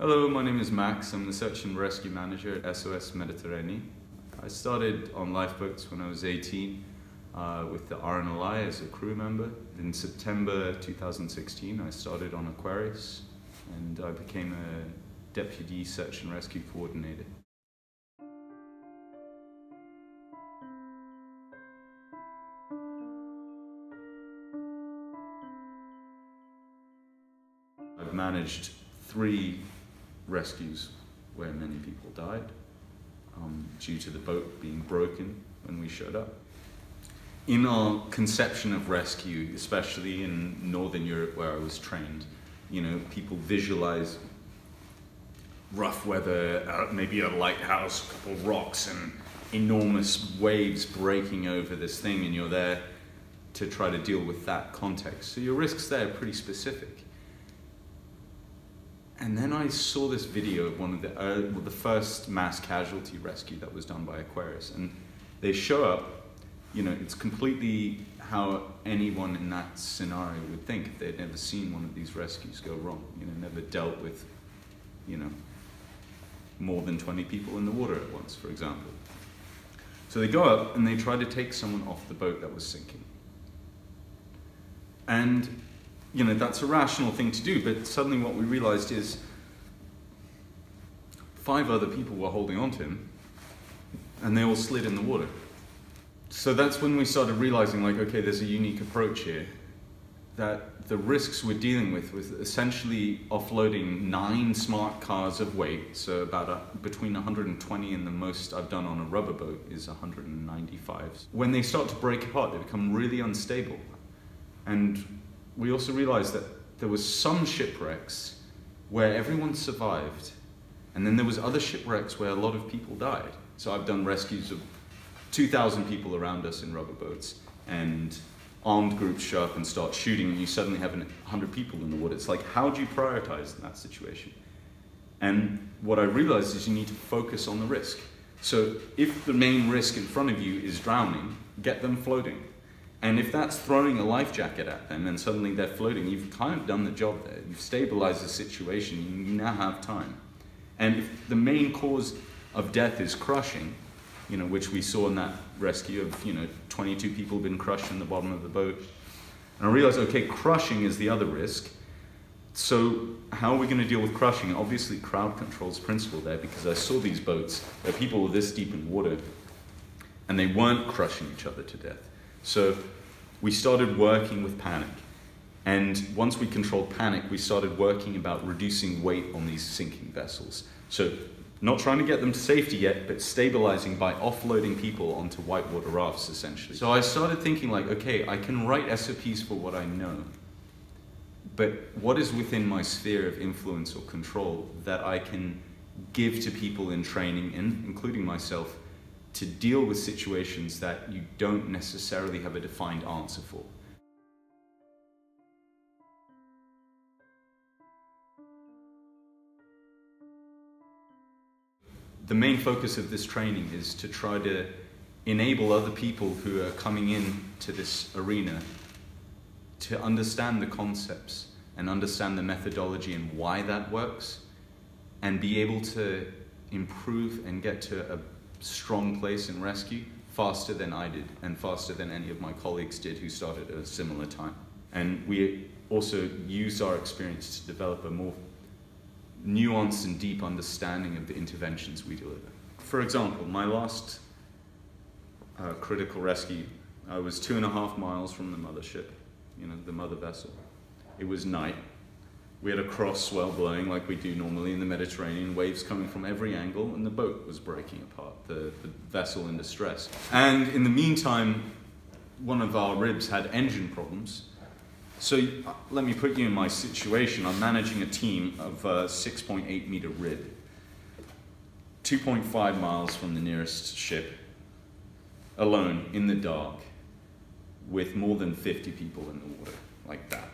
Hello, my name is Max. I'm the Search and Rescue Manager at SOS Mediterranee. I started on lifeboats when I was 18 with the RNLI as a crew member. In September 2016, I started on Aquarius and I became a Deputy Search and Rescue Coordinator. I've managed 3 rescues where many people died due to the boat being broken when we showed up. In our conception of rescue, especially in Northern Europe where I was trained, people visualize rough weather, maybe a lighthouse, a couple of rocks and enormous waves breaking over this thing, and you're there to try to deal with that context. So your risks there are pretty specific. And then I saw this video of one of the first mass casualty rescue that was done by Aquarius, and they show up, it's completely how anyone in that scenario would think if they'd never seen one of these rescues go wrong, never dealt with, more than 20 people in the water at once, for example. So they go up and they try to take someone off the boat that was sinking. And that's a rational thing to do, but suddenly what we realized is 5 other people were holding on to him and they all slid in the water. So that's when we started realizing, okay, there's a unique approach here, that the risks we're dealing with was essentially offloading 9 smart cars of weight, so about between 120 and the most I've done on a rubber boat is 195. When they start to break apart, they become really unstable. And we also realized that there was some shipwrecks where everyone survived, and then there was other shipwrecks where a lot of people died. So I've done rescues of 2,000 people around us in rubber boats, and armed groups show up and start shooting, and you suddenly have 100 people in the water. It's like, how do you prioritize in that situation? And what I realized is you need to focus on the risk. So if the main risk in front of you is drowning, get them floating. And if that's throwing a life jacket at them and suddenly they're floating, you've kind of done the job there. You've stabilized the situation, you now have time. And if the main cause of death is crushing, which we saw in that rescue of, 22 people been crushed in the bottom of the boat. And I realized, okay, crushing is the other risk. So how are we going to deal with crushing? Obviously crowd control's principle there, because I saw these boats where people were this deep in water and they weren't crushing each other to death. So we started working with panic. And once we controlled panic, we started working about reducing weight on these sinking vessels. So not trying to get them to safety yet, but stabilizing by offloading people onto whitewater rafts, essentially. So I started thinking okay, I can write SOPs for what I know, but what is within my sphere of influence or control that I can give to people in training, including myself, to deal with situations that you don't necessarily have a defined answer for. The main focus of this training is to try to enable other people who are coming in to this arena to understand the concepts and understand the methodology and why that works, and be able to improve and get to a strong place in rescue faster than I did, and faster than any of my colleagues did who started at a similar time. And we also used our experience to develop a more nuanced and deep understanding of the interventions we deliver. For example, my last critical rescue, I was 2.5 miles from the mothership, the mother vessel. It was night. We had a cross swell blowing like we do normally in the Mediterranean, waves coming from every angle, and the boat was breaking apart, the vessel in distress. And in the meantime, one of our ribs had engine problems. So let me put you in my situation. I'm managing a team of a 6.8 meter rib, 2.5 miles from the nearest ship, alone in the dark, with more than 50 people in the water, like that.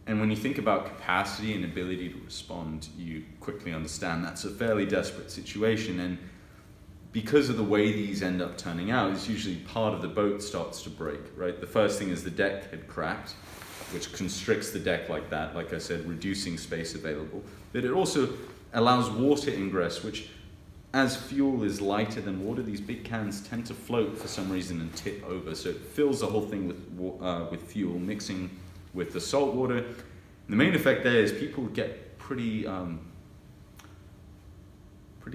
And when you think about capacity and ability to respond, you quickly understand that's a fairly desperate situation. And because of the way these end up turning out, it's usually part of the boat starts to break, right? The first thing is the deck had cracked, which constricts the deck like that, like I said, reducing space available. But it also allows water ingress, which, as fuel is lighter than water, these big cans tend to float for some reason and tip over. So it fills the whole thing with fuel, mixing with the salt water. And the main effect there is people get pretty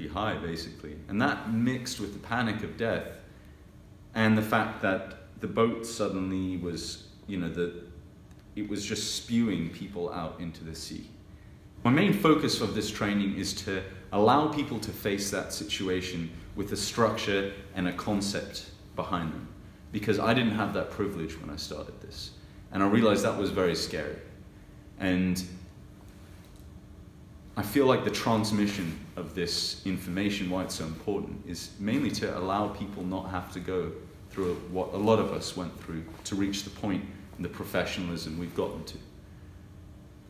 high, basically. And that mixed with the panic of death and the fact that the boat suddenly was, it was just spewing people out into the sea. My main focus of this training is to allow people to face that situation with a structure and a concept behind them, because I didn't have that privilege when I started this, and I realized that was very scary. And I feel like the transmission of this information, why it's so important, is mainly to allow people not have to go through what a lot of us went through to reach the point and the professionalism we've gotten to.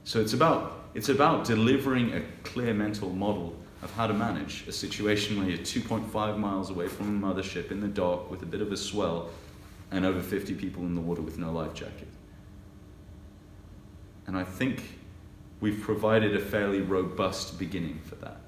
So it's about delivering a clear mental model of how to manage a situation where you're 2.5 miles away from a mothership in the dock with a bit of a swell and over 50 people in the water with no life jacket. And I think we've provided a fairly robust beginning for that.